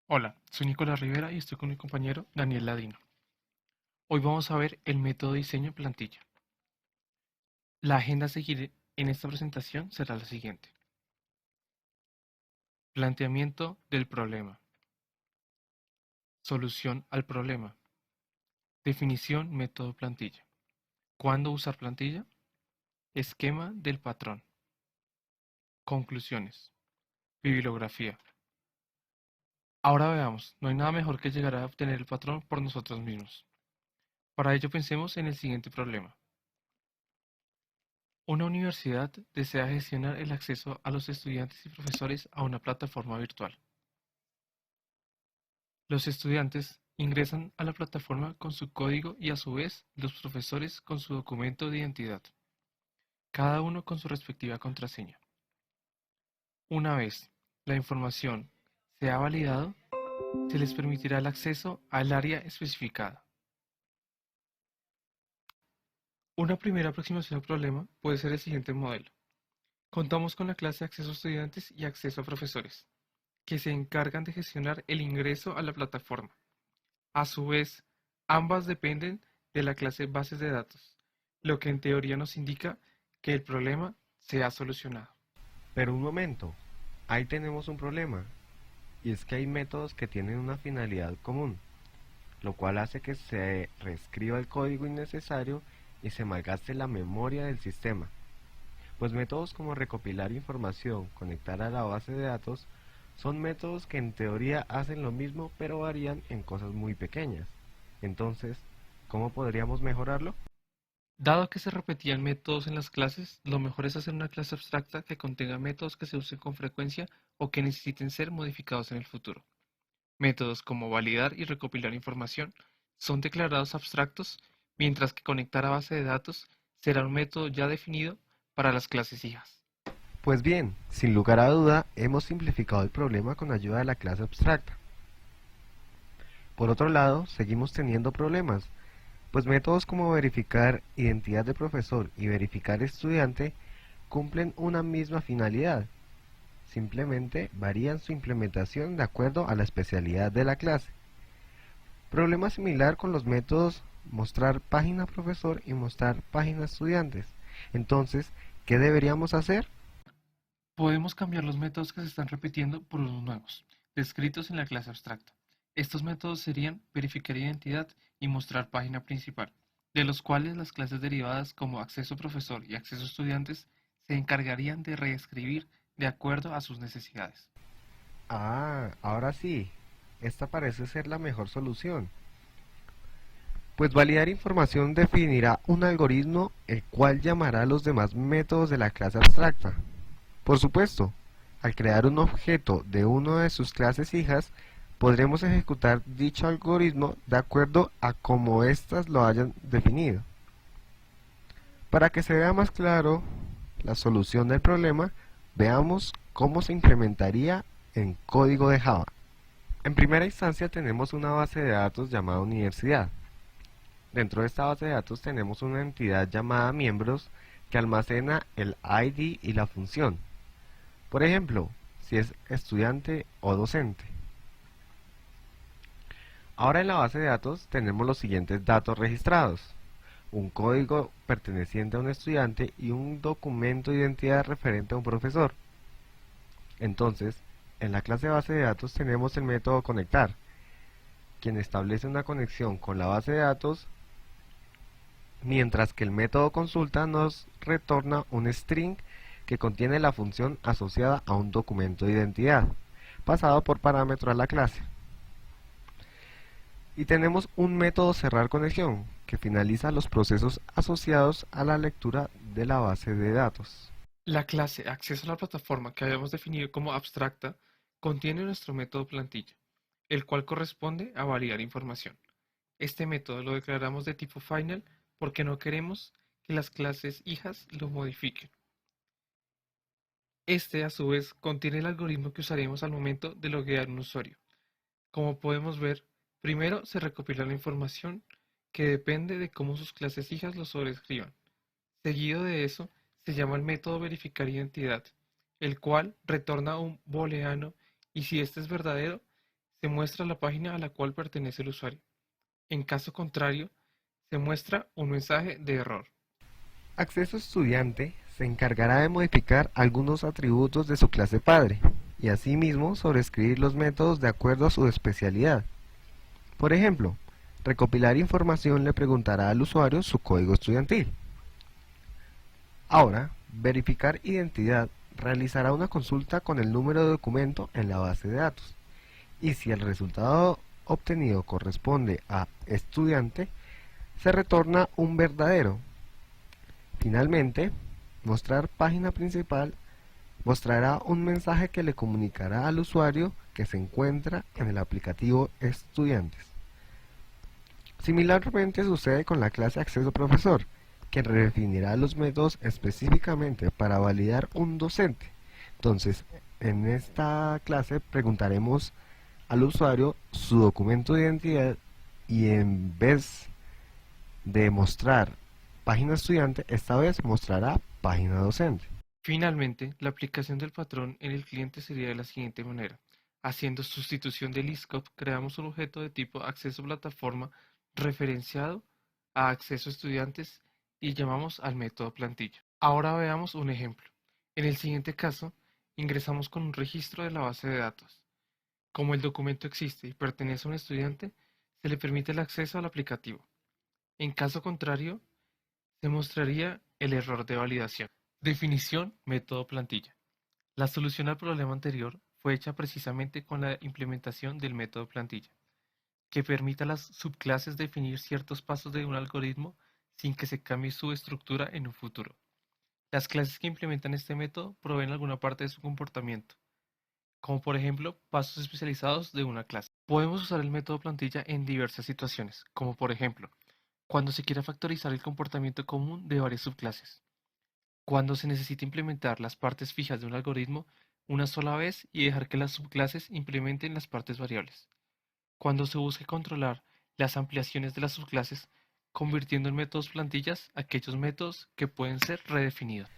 Hola, soy Nicolás Rivera y estoy con mi compañero Daniel Ladino. Hoy vamos a ver el método de diseño plantilla. La agenda a seguir en esta presentación será la siguiente. Planteamiento del problema. Solución al problema. Definición método plantilla. ¿Cuándo usar plantilla? Esquema del patrón. Conclusiones. Bibliografía. Ahora veamos, no hay nada mejor que llegar a obtener el patrón por nosotros mismos. Para ello pensemos en el siguiente problema. Una universidad desea gestionar el acceso a los estudiantes y profesores a una plataforma virtual. Los estudiantes ingresan a la plataforma con su código y a su vez los profesores con su documento de identidad, cada uno con su respectiva contraseña. Una vez la información se ha validado, se les permitirá el acceso al área especificada. Una primera aproximación al problema puede ser el siguiente modelo. Contamos con la clase de acceso a estudiantes y acceso a profesores, que se encargan de gestionar el ingreso a la plataforma. A su vez, ambas dependen de la clase bases de datos, lo que en teoría nos indica que el problema se ha solucionado. Pero un momento, ahí tenemos un problema, y es que hay métodos que tienen una finalidad común, lo cual hace que se reescriba el código innecesario y se malgaste la memoria del sistema. Pues métodos como recopilar información, conectar a la base de datos, son métodos que en teoría hacen lo mismo pero varían en cosas muy pequeñas. Entonces, ¿cómo podríamos mejorarlo? Dado que se repetían métodos en las clases, lo mejor es hacer una clase abstracta que contenga métodos que se usen con frecuencia o que necesiten ser modificados en el futuro. Métodos como validar y recopilar información son declarados abstractos, mientras que conectar a base de datos será un método ya definido para las clases hijas. Pues bien, sin lugar a duda, hemos simplificado el problema con ayuda de la clase abstracta. Por otro lado, seguimos teniendo problemas, pues métodos como verificar identidad de profesor y verificar estudiante cumplen una misma finalidad, simplemente varían su implementación de acuerdo a la especialidad de la clase. Problema similar con los métodos mostrar página profesor y mostrar página estudiantes. Entonces, ¿qué deberíamos hacer? Podemos cambiar los métodos que se están repitiendo por unos nuevos, descritos en la clase abstracta. Estos métodos serían verificar identidad y mostrar página principal, de los cuales las clases derivadas como acceso profesor y acceso estudiantes se encargarían de reescribir de acuerdo a sus necesidades. Ah, ahora sí, esta parece ser la mejor solución. Pues validar información definirá un algoritmo el cual llamará a los demás métodos de la clase abstracta. Por supuesto, al crear un objeto de una de sus clases hijas, podremos ejecutar dicho algoritmo de acuerdo a cómo éstas lo hayan definido. Para que se vea más claro la solución del problema, veamos cómo se implementaría en código de Java. En primera instancia tenemos una base de datos llamada universidad. Dentro de esta base de datos tenemos una entidad llamada miembros que almacena el ID y la función. Por ejemplo, si es estudiante o docente. Ahora en la base de datos tenemos los siguientes datos registrados: un código perteneciente a un estudiante y un documento de identidad referente a un profesor. Entonces, en la clase base de datos tenemos el método conectar, quien establece una conexión con la base de datos, mientras que el método consulta nos retorna un string que contiene la función asociada a un documento de identidad, pasado por parámetro a la clase. Y tenemos un método cerrar conexión, que finaliza los procesos asociados a la lectura de la base de datos. La clase acceso a la plataforma que habíamos definido como abstracta contiene nuestro método plantilla, el cual corresponde a validar información. Este método lo declaramos de tipo final porque no queremos que las clases hijas lo modifiquen. Este, a su vez, contiene el algoritmo que usaremos al momento de loguear un usuario. Como podemos ver, primero se recopila la información que depende de cómo sus clases hijas lo sobrescriban. Seguido de eso, se llama el método verificar identidad, el cual retorna un booleano y si este es verdadero, se muestra la página a la cual pertenece el usuario. En caso contrario, se muestra un mensaje de error. Acceso Estudiante se encargará de modificar algunos atributos de su clase padre y asimismo sobreescribir los métodos de acuerdo a su especialidad. Por ejemplo, recopilar información le preguntará al usuario su código estudiantil. Ahora, verificar identidad realizará una consulta con el número de documento en la base de datos y si el resultado obtenido corresponde a estudiante, se retorna un verdadero. Finalmente, mostrar página principal mostrará un mensaje que le comunicará al usuario que se encuentra en el aplicativo Estudiantes. Similarmente sucede con la clase Acceso Profesor, que redefinirá los métodos específicamente para validar un docente. Entonces, en esta clase preguntaremos al usuario su documento de identidad y en vez de mostrar página estudiante, esta vez mostrará página docente. Finalmente, la aplicación del patrón en el cliente sería de la siguiente manera. Haciendo sustitución del ISCOP, creamos un objeto de tipo acceso plataforma referenciado a acceso estudiantes y llamamos al método plantilla. Ahora veamos un ejemplo. En el siguiente caso, ingresamos con un registro de la base de datos. Como el documento existe y pertenece a un estudiante, se le permite el acceso al aplicativo. En caso contrario, se mostraría el error de validación. Definición, método plantilla. La solución al problema anterior fue hecha precisamente con la implementación del método plantilla, que permite a las subclases definir ciertos pasos de un algoritmo sin que se cambie su estructura en un futuro. Las clases que implementan este método proveen alguna parte de su comportamiento, como por ejemplo pasos especializados de una clase. Podemos usar el método plantilla en diversas situaciones, como por ejemplo, cuando se quiera factorizar el comportamiento común de varias subclases, cuando se necesita implementar las partes fijas de un algoritmo una sola vez y dejar que las subclases implementen las partes variables, cuando se busque controlar las ampliaciones de las subclases, convirtiendo en métodos plantillas aquellos métodos que pueden ser redefinidos.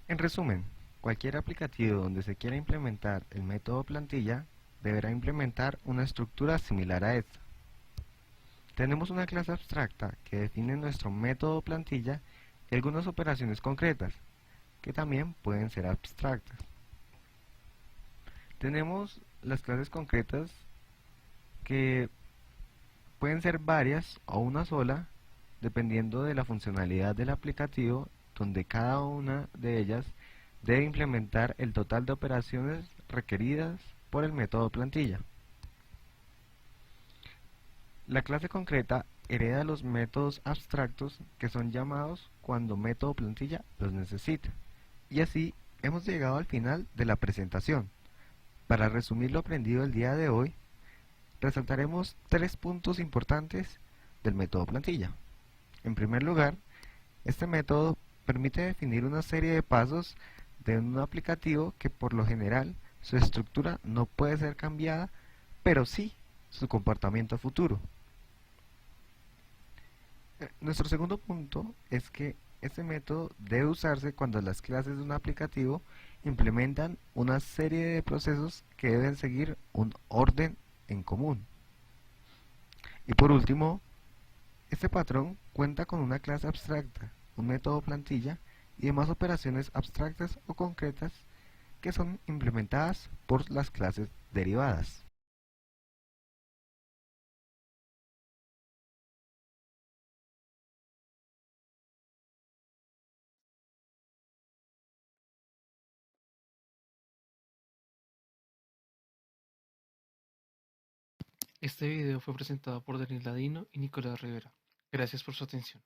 En resumen, cualquier aplicativo donde se quiera implementar el método plantilla deberá implementar una estructura similar a esta. Tenemos una clase abstracta que define nuestro método plantilla y algunas operaciones concretas, que también pueden ser abstractas. Tenemos las clases concretas que pueden ser varias o una sola, dependiendo de la funcionalidad del aplicativo, donde cada una de ellas debe implementar el total de operaciones requeridas por el método plantilla. La clase concreta hereda los métodos abstractos que son llamados cuando método plantilla los necesita. Y así hemos llegado al final de la presentación. Para resumir lo aprendido el día de hoy, resaltaremos 3 puntos importantes del método plantilla. En primer lugar, este método permite definir una serie de pasos de un aplicativo que por lo general su estructura no puede ser cambiada, pero sí su comportamiento futuro. Nuestro segundo punto es que este método debe usarse cuando las clases de un aplicativo implementan una serie de procesos que deben seguir un orden en común. Y por último, este patrón cuenta con una clase abstracta, un método plantilla y demás operaciones abstractas o concretas que son implementadas por las clases derivadas. Este video fue presentado por Daniel Ladino y Nicolás Rivera. Gracias por su atención.